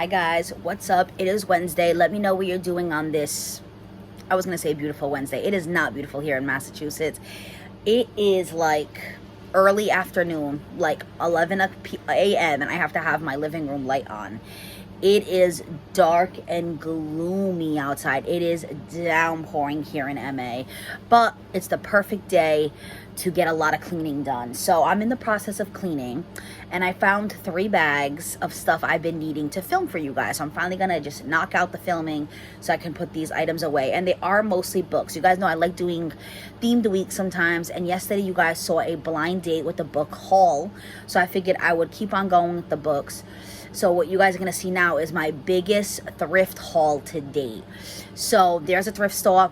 Hi guys, what's up? It is Wednesday. Let me know what you're doing on this, I was gonna say beautiful Wednesday. It is not beautiful here in Massachusetts. It is like early afternoon, like 11 a.m. and I have to have my living room light on. It is dark and gloomy outside. It is downpouring here in MA, but it's the perfect day to get a lot of cleaning done. So I'm in the process of cleaning, and I found 3 bags of stuff I've been needing to film for you guys. So I'm finally gonna just knock out the filming so I can put these items away. And they are mostly books. You guys know I like doing themed weeks sometimes, and yesterday you guys saw a blind date with the book haul. So I figured I would keep on going with the books. So what you guys are going to see now is my biggest thrift haul to date. So there's a thrift store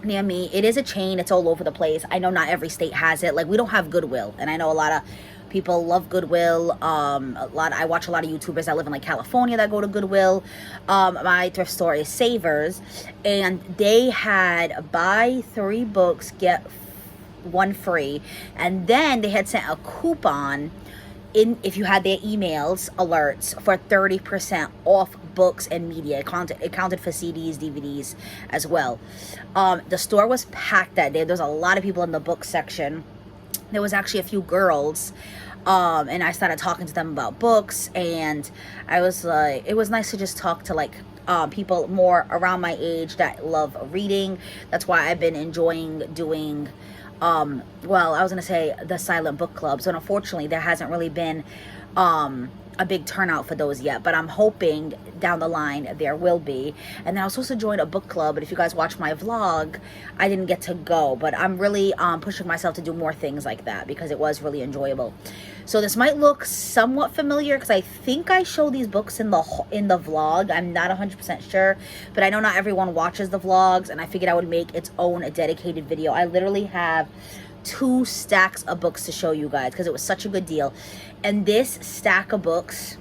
near me. It is a chain. It's all over the place. I know not every state has it. Like, we don't have Goodwill. And I know a lot of people love Goodwill. I watch a lot of YouTubers that live in like California that go to Goodwill. My thrift store is Savers. And they had buy 3 books, get 1 free. And then they had sent a coupon if you had their emails alerts for 30% off books and media. It counted for CDs, DVDs as well. The store was packed that day. There was a lot of people in the book section. There was actually a few girls, and I started talking to them about books, and I was like, it was nice to just talk to like people more around my age that love reading. That's why I've been enjoying doing well, I was gonna say the silent book clubs, and unfortunately there hasn't really been a big turnout for those yet, but I'm hoping down the line there will be. And then I was supposed to join a book club, but if you guys watch my vlog, I didn't get to go. But I'm really pushing myself to do more things like that because it was really enjoyable. So this might look somewhat familiar because I think I show these books in the vlog. I'm not 100% sure, but I know not everyone watches the vlogs, and I figured I would make its own dedicated video. I literally have 2 stacks of books to show you guys because it was such a good deal. And this stack of books,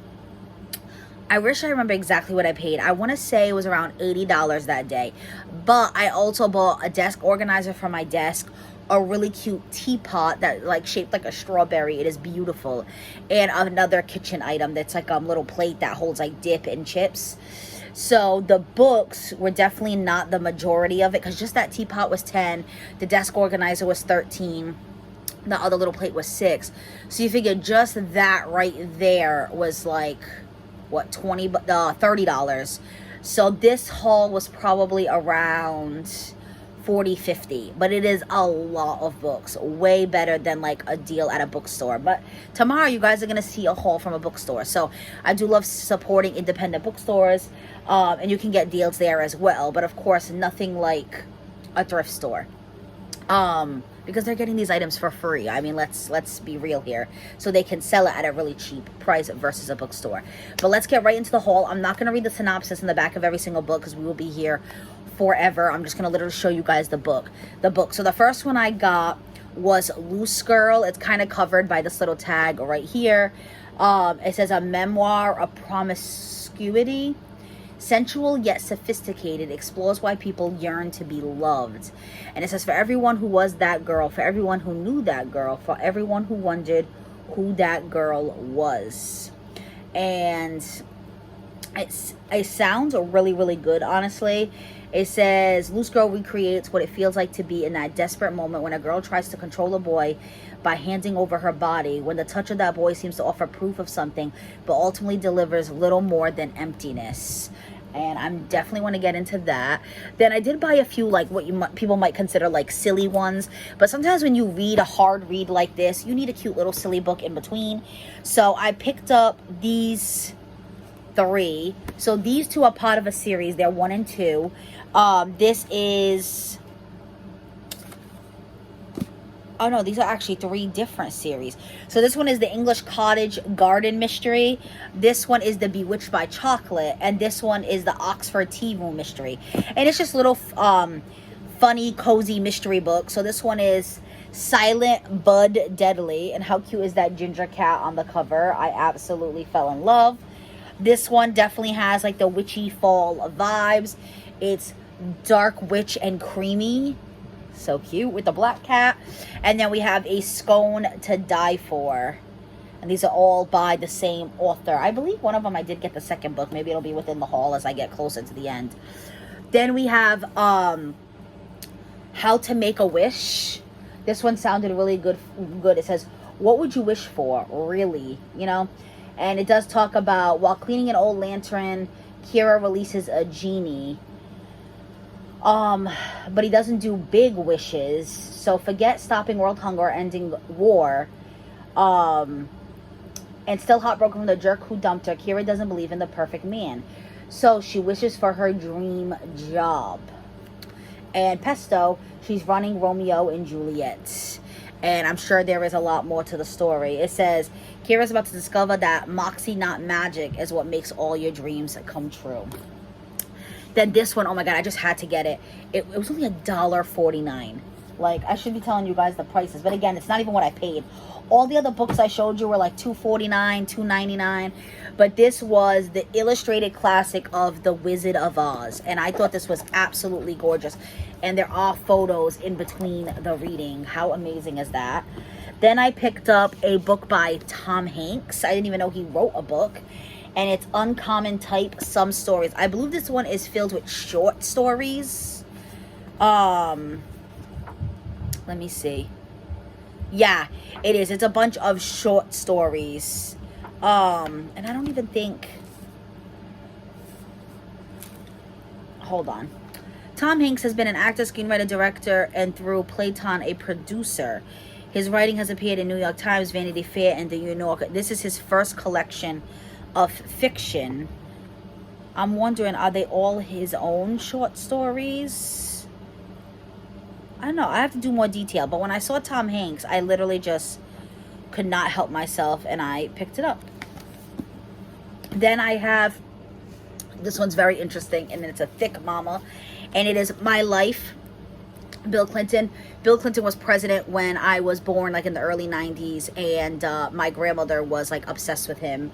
I wish I remember exactly what I paid. I want to say it was around $80 that day. But I also bought a desk organizer for my desk, a really cute teapot that like shaped like a strawberry. It is beautiful. And another kitchen item that's like a little plate that holds like dip and chips. So the books were definitely not the majority of it, because just that teapot was 10, the desk organizer was 13, the other little plate was 6. So you figure just that right there was like what, $30. So this haul was probably around 40, 50, but it is a lot of books, way better than like a deal at a bookstore. But tomorrow you guys are gonna see a haul from a bookstore. So I do love supporting independent bookstores, and you can get deals there as well, but of course nothing like a thrift store, because they're getting these items for free. I mean, let's be real here. So they can sell it at a really cheap price versus a bookstore. But let's get right into the haul. I'm not going to read the synopsis in the back of every single book because we will be here forever. I'm just going to literally show you guys the book. So the first one I got was Loose Girl. It's kind of covered by this little tag right here. It says a memoir of promiscuity. Sensual yet sophisticated, explores why people yearn to be loved. And it says, for everyone who was that girl, for everyone who knew that girl, for everyone who wondered who that girl was. And it sounds really, really good, honestly. It says, Loose Girl recreates what it feels like to be in that desperate moment when a girl tries to control a boy by handing over her body, when the touch of that boy seems to offer proof of something, but ultimately delivers little more than emptiness. And I'm definitely want to get into that. Then I did buy a few like what people might consider like silly ones, but sometimes when you read a hard read like this, you need a cute little silly book in between. So I picked up these 3. So these 2 are part of a series. They're 1 and 2. This is, oh no, these are actually 3 different series. So this one is the English Cottage Garden Mystery. This one is the Bewitched by Chocolate. And this one is the Oxford Tea Room Mystery. And it's just little funny, cozy mystery book. So this one is Silent Bud Deadly. And how cute is that ginger cat on the cover? I absolutely fell in love. This one definitely has like the witchy fall vibes. It's dark witch and creamy. So cute with the black cat. And then we have A Scone to Die For. And these are all by the same author. I believe one of them I did get the second book. Maybe it'll be within the haul as I get closer to the end. Then we have How to Make a Wish. This one sounded really good. It says, what would you wish for, really? You know? And it does talk about, while cleaning an old lantern, Kira releases a genie. But he doesn't do big wishes. So forget stopping world hunger or ending war. And still heartbroken from the jerk who dumped her, Kira doesn't believe in the perfect man. So she wishes for her dream job. And Pesto, she's running Romeo and Juliet. And I'm sure there is a lot more to the story. It says, Kira's about to discover that moxie, not magic, is what makes all your dreams come true. Then this one, oh my God, I just had to get it. It was only $1.49. Like, I should be telling you guys the prices. But again, it's not even what I paid. All the other books I showed you were like $2.49, $2.99. But this was the illustrated classic of The Wizard of Oz. And I thought this was absolutely gorgeous. And there are photos in between the reading. How amazing is that? Then I picked up a book by Tom Hanks. I didn't even know he wrote a book. And it's Uncommon Type, Some Stories. I believe this one is filled with short stories. Let me see. Yeah, it is. It's a bunch of short stories. And I don't even think... Hold on. Tom Hanks has been an actor, screenwriter, director, and through Playton, a producer. His writing has appeared in New York Times, Vanity Fair, and The New Yorker. This is his first collection of fiction. I'm wondering, are they all his own short stories? I don't know. I have to do more detail. But when I saw Tom Hanks, I literally just could not help myself, and I picked it up. Then I have, this one's very interesting, and it's a thick mama, and it is My Life, Bill Clinton. Bill Clinton was president when I was born, like in the early 90s, and my grandmother was like obsessed with him.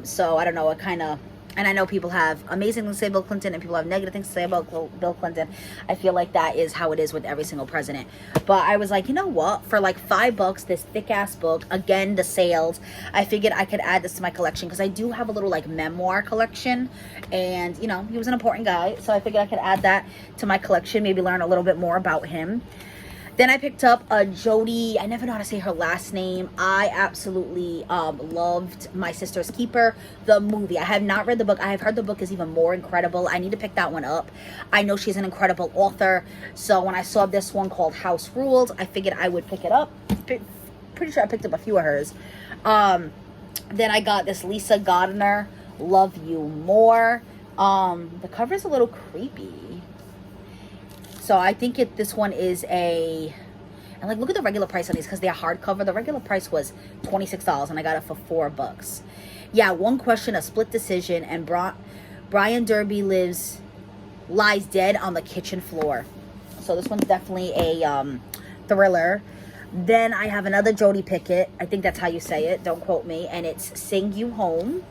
So I don't know, it kind of... And I know people have amazing things to say about Bill Clinton and people have negative things to say about Bill Clinton. I feel like that is how it is with every single president. But I was like, you know what? For like $5, this thick-ass book, again, the sales, I figured I could add this to my collection because I do have a little like memoir collection. And, you know, he was an important guy. So I figured I could add that to my collection, maybe learn a little bit more about him. Then I picked up a Jodi, I never know how to say her last name. I absolutely loved My Sister's Keeper, the movie. I have not read the book. I have heard the book is even more incredible. I need to pick that one up. I know she's an incredible author. So when I saw this one called House Rules, I figured I would pick it up. Pretty sure I picked up a few of hers. Then I got this Lisa Gardner, Love You More. The cover is a little creepy. So I think this one is a, and like look at the regular price on these because they're hardcover. The regular price was $26 and I got it for $4. Yeah, One Question, A Split Decision, and Brian Derby lies dead on the kitchen floor. So this one's definitely a thriller. Then I have another Jodi Pickett. I think that's how you say it. Don't quote me. And it's Sing You Home.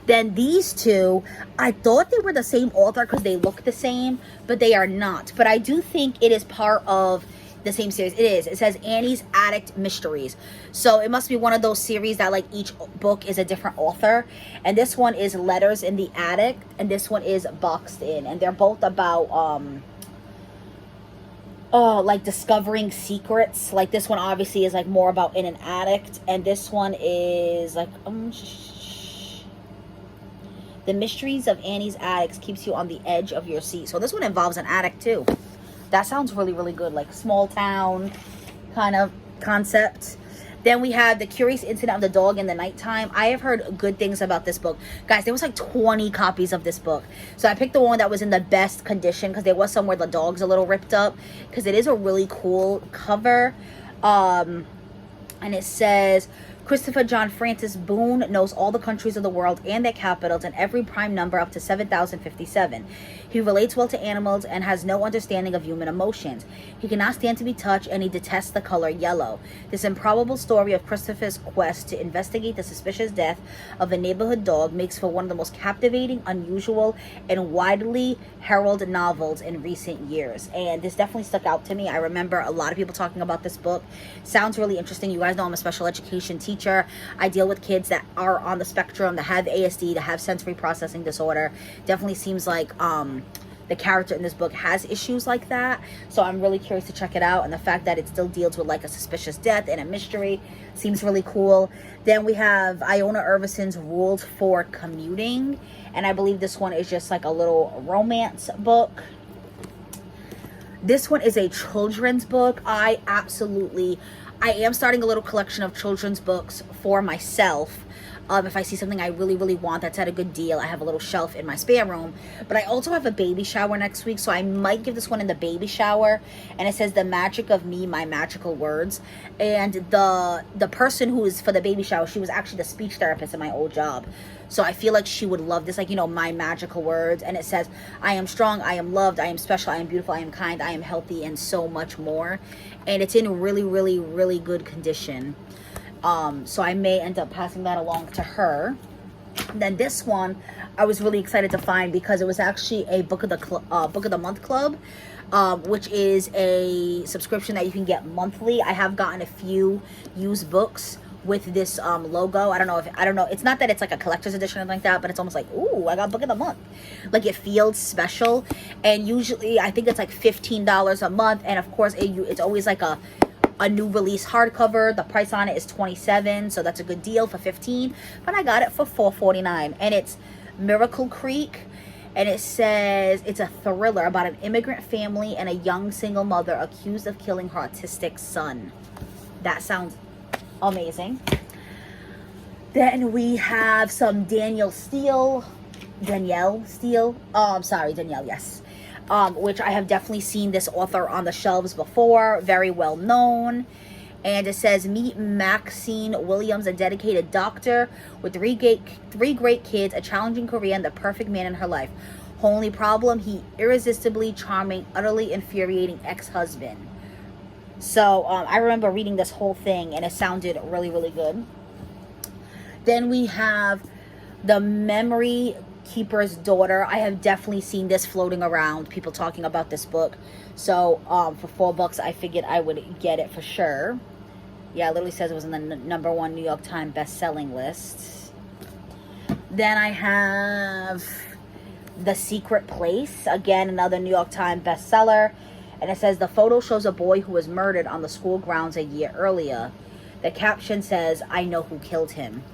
Then these two, I thought they were the same author because they look the same, but they are not. But I do think it is part of the same series. It is. It says Annie's Attic Mysteries. So it must be one of those series that like each book is a different author. And this one is Letters in the Attic, and this one is Boxed In. And they're both about like discovering secrets. Like this one obviously is like more about in an attic, and this one is like The Mysteries of Annie's Attics keeps you on the edge of your seat. So this one involves an attic too. That sounds really, really good. Like small town kind of concept. Then we have The Curious Incident of the Dog in the Nighttime. I have heard good things about this book. Guys, there was like 20 copies of this book. So I picked the one that was in the best condition because there was some where the dog's a little ripped up. Because it is a really cool cover. And it says, Christopher John Francis Boone knows all the countries of the world and their capitals and every prime number up to 7,057. He relates well to animals and has no understanding of human emotions. He cannot stand to be touched and he detests the color yellow. This improbable story of Christopher's quest to investigate the suspicious death of a neighborhood dog makes for one of the most captivating, unusual, and widely heralded novels in recent years. And this definitely stuck out to me. I remember a lot of people talking about this book. Sounds really interesting. You guys know I'm a special education teacher. I deal with kids that are on the spectrum, that have ASD, that have sensory processing disorder. Definitely seems like the character in this book has issues like that. So I'm really curious to check it out. And the fact that it still deals with like a suspicious death and a mystery seems really cool. Then we have Iona Irvison's Rules for Commuting. And I believe this one is just like a little romance book. This one is a children's book. I am starting a little collection of children's books for myself. If I see something I really, really want that's at a good deal, I have a little shelf in my spare room. But I also have a baby shower next week, so I might give this one in the baby shower. And it says The Magic of Me, My Magical Words. And the person who is for the baby shower, she was actually the speech therapist in my old job. So I feel like she would love this, like, you know, my magical words. And it says, I am strong, I am loved, I am special, I am beautiful, I am kind, I am healthy, and so much more. And it's in really, really, really good condition. So I may end up passing that along to her. And then this one I was really excited to find because it was actually a book of the month club, which is a subscription that you can get monthly. I have gotten a few used books with this logo. I don't know. It's not that it's like a collector's edition or anything like that, but it's almost like, ooh, I got book of the month. Like it feels special. And usually I think it's like $15 a month. And of course it's always like a new release hardcover. The price on it is $27, so that's a good deal for $15. But I got it for $4.49, and it's Miracle Creek, and it says it's a thriller about an immigrant family and a young single mother accused of killing her autistic son. That sounds amazing. Then we have some Danielle Steele, yes. Which I have definitely seen this author on the shelves before, very well known. And it says, meet Maxine Williams, a dedicated doctor with three great kids, a challenging career, and the perfect man in her life. Only problem, he irresistibly charming, utterly infuriating ex-husband. So I remember reading this whole thing and it sounded really, really good. Then we have The Memory Keeper's Daughter. I have definitely seen this floating around, people talking about this book. So for $4 I figured I would get it for sure. Yeah, it literally says it was in the #1 New York Times best-selling list. Then I have The Secret Place, again another New York Times bestseller, and it says the photo shows a boy who was murdered on the school grounds a year earlier. The caption says, I know who killed him.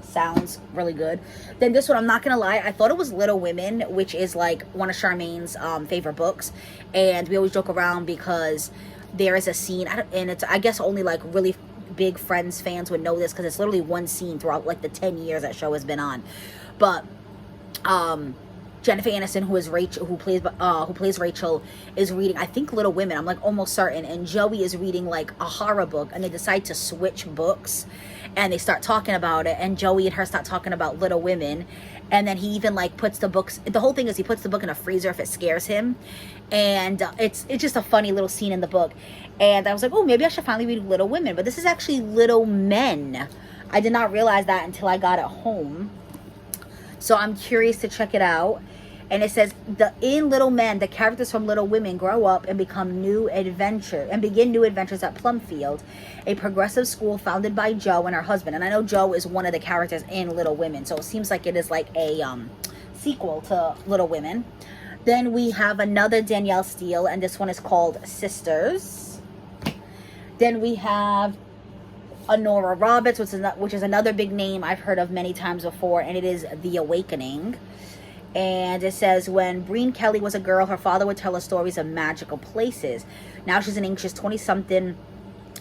Sounds really good. Then this one, I'm not gonna lie, I thought it was Little Women, which is like one of Charmaine's favorite books, and we always joke around because there is a scene, and it's, I guess only like really big Friends fans would know this because it's literally one scene throughout like the 10 years that show has been on. But Jennifer Aniston, who plays Rachel, is reading, I think, Little Women. I'm like almost certain. And Joey is reading like a horror book, and they decide to switch books, and they start talking about it. And Joey and her start talking about Little Women, and then he even like puts the books. The whole thing is he puts the book in a freezer if it scares him, and it's just a funny little scene in the book. And I was like, oh, maybe I should finally read Little Women, but this is actually Little Men. I did not realize that until I got it home. So I'm curious to check it out. And it says, in Little Men, the characters from Little Women grow up and begin new adventures at Plumfield, a progressive school founded by Jo and her husband. And I know Jo is one of the characters in Little Women, so it seems like it is like a sequel to Little Women. Then we have another Danielle Steele, and this one is called Sisters. Then we have Honora Roberts, which is another big name I've heard of many times before, and it is The Awakening. And it says, when Breen Kelly was a girl, her father would tell her stories of magical places. Now she's an anxious 20-something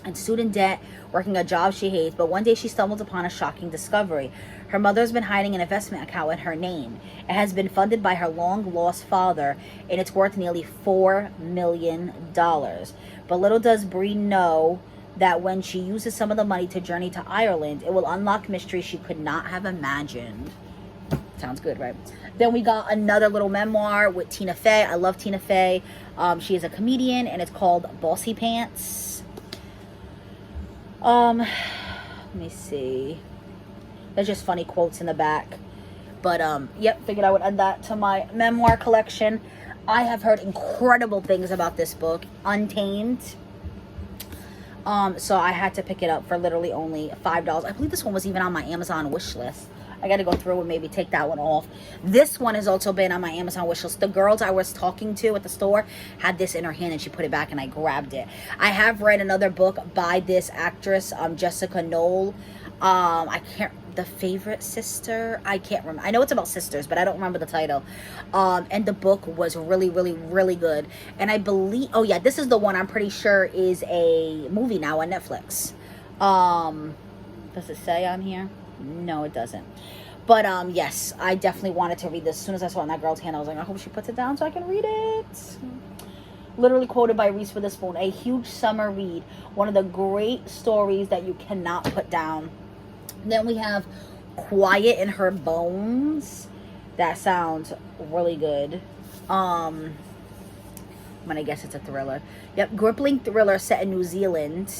in student debt, working a job she hates. But one day she stumbled upon a shocking discovery. Her mother has been hiding an investment account in her name. It has been funded by her long-lost father, and it's worth nearly $4 million. But little does Breen know that when she uses some of the money to journey to Ireland, it will unlock mysteries she could not have imagined. Sounds good, right? Then we got another little memoir with Tina Fey. I love Tina Fey. She is a comedian, and it's called Bossy Pants. Let me see. There's just funny quotes in the back. But, yep, figured I would add that to my memoir collection. I have heard incredible things about this book, Untamed. So I had to pick it up for literally only $5. I believe this one was even on my Amazon wish list. I got to go through and maybe take that one off. This one has also been on my Amazon wish list. The girls I was talking to at the store had this in her hand and she put it back and I grabbed it. I have read another book by this actress, Jessica Knoll. The Favorite Sister. I can't remember. I know it's about sisters, but I don't remember the title. And the book was really, really, really good. And I believe, oh yeah, this is the one I'm pretty sure is a movie now on Netflix. Does it say on here? No, it doesn't. But yes, I definitely wanted to read this. As soon as I saw it in that girl's hand, I was like, I hope she puts it down so I can read it. Literally quoted by Reese Witherspoon, a huge summer read. One of the great stories that you cannot put down. Then we have Quiet in Her Bones. That sounds really good. I'm gonna guess it's a thriller. Yep, gripping thriller set in New Zealand.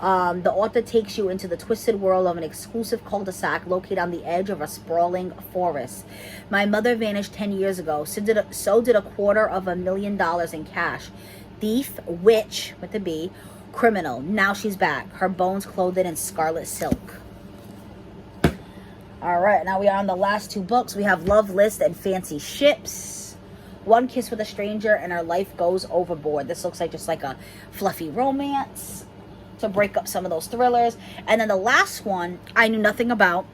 The author takes you into the twisted world of an exclusive cul-de-sac located on the edge of a sprawling forest. My mother vanished 10 years ago. So did $250,000 in cash. Thief, witch, with a B, criminal. Now she's back. Her bones clothed in scarlet silk. All right, now we are on the last two books. We have Love List and Fancy Ships. One Kiss with a Stranger and Our Life Goes Overboard. This looks like just like a fluffy romance to break up some of those thrillers. And then the last one I knew nothing about,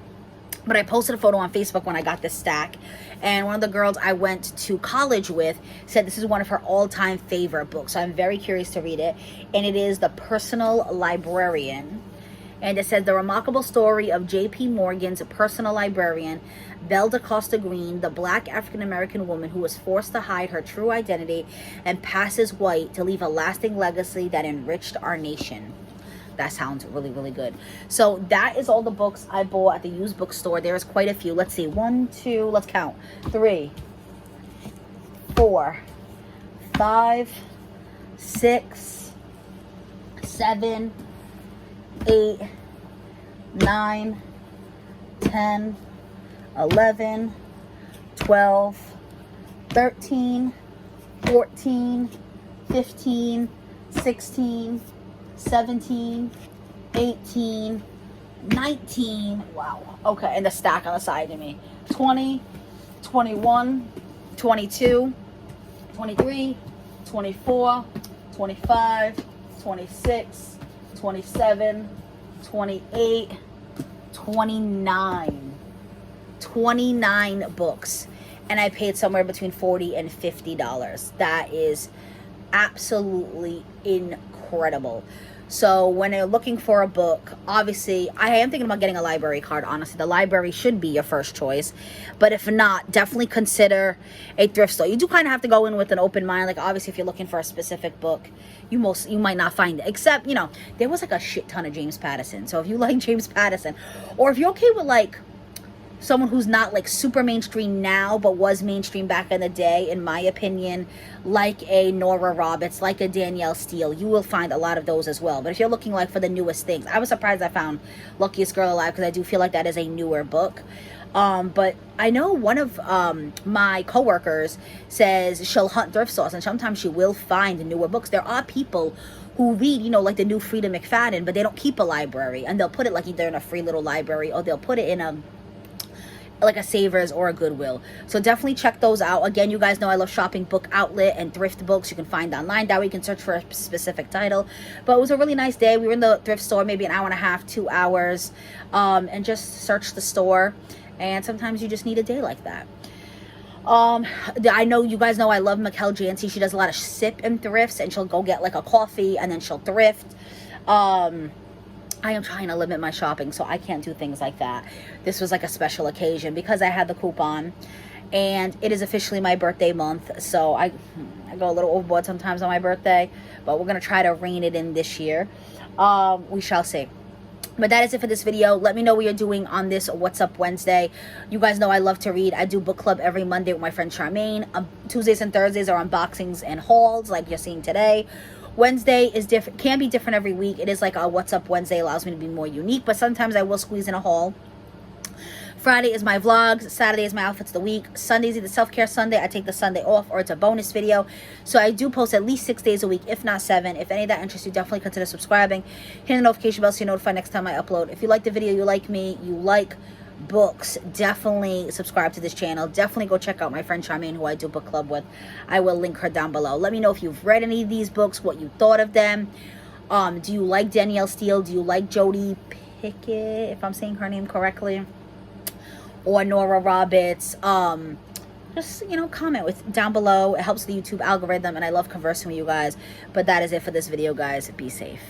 but I posted a photo on Facebook when I got this stack. And one of the girls I went to college with said this is one of her all-time favorite books. So I'm very curious to read it. And it is The Personal Librarian. And it says the remarkable story of J.P. Morgan's personal librarian, Belle DaCosta Green, the black African-American woman who was forced to hide her true identity and pass as white to leave a lasting legacy that enriched our nation. That sounds really, really good. So that is all the books I bought at the used bookstore. There's quite a few. Let's see. 1, 2, let's count. 3, 4, 5, 6, 7, 8, 9, 10, 11, 12, 13, 14, 15, 16, 17, 18, 19, wow, okay, and the stack on the side of me, 20, 21, 22, 23, 24, 25, 26, 27, 28, 29. 29 books. And I paid somewhere between $40 and $50. That is absolutely incredible. So when you're looking for a book, obviously, I am thinking about getting a library card, honestly. The library should be your first choice. But if not, definitely consider a thrift store. You do kind of have to go in with an open mind. Like, obviously, if you're looking for a specific book, you might not find it. Except, you know, there was like a shit ton of James Patterson. So if you like James Patterson, or if you're okay with like someone who's not like super mainstream now but was mainstream back in the day, in my opinion, like a Nora Roberts, like a Danielle Steele, you will find a lot of those as well. But if you're looking like for the newest things, I was surprised I found Luckiest Girl Alive, because I do feel like that is a newer book. But I know one of my coworkers says she'll hunt thrift stores and sometimes she will find newer books. There are people who read, you know, like the new Frida McFadden, but they don't keep a library, and they'll put it like either in a free little library or they'll put it in a like a Savers or a Goodwill. So definitely check those out. Again, you guys know I love shopping Book Outlet and thrift books you can find online. That way you can search for a specific title. But it was a really nice day. We were in the thrift store maybe an hour and a half, 2 hours, and just searched the store. And sometimes you just need a day like that. I know you guys know I love Mikkel Jancy. She does a lot of sip and thrifts, and she'll go get like a coffee and then she'll thrift. I am trying to limit my shopping, so I can't do things like that. This was like a special occasion because I had the coupon, and it is officially my birthday month, so I go a little overboard sometimes on my birthday, but we're going to try to rein it in this year. We shall see. But that is it for this video. Let me know what you're doing on this What's Up Wednesday. You guys know I love to read. I do book club every Monday with my friend Charmaine. Tuesdays and Thursdays are unboxings and hauls like you're seeing today. Wednesday is different, can be different every week. It is like a What's Up Wednesday, allows me to be more unique, but sometimes I will squeeze in a haul. Friday is my vlogs. Saturday is my outfits of the week. Sunday is either self-care Sunday. I take the Sunday off, or it's a bonus video. So I do post at least 6 days a week, if not 7. If any of that interests you, definitely consider subscribing. Hit the notification bell so you're notified next time I upload. If you like the video, you like me, you like books, definitely subscribe to this channel. Definitely go check out my friend Charmaine, who I do book club with. I will link her down below. Let me know if you've read any of these books, what you thought of them. Do you like Danielle Steele? Do you like Jodi Pickett, if I'm saying her name correctly? Or Nora Roberts? Just, you know, comment with down below. It helps the YouTube algorithm, and I love conversing with you guys. But that is it for this video, guys. Be safe.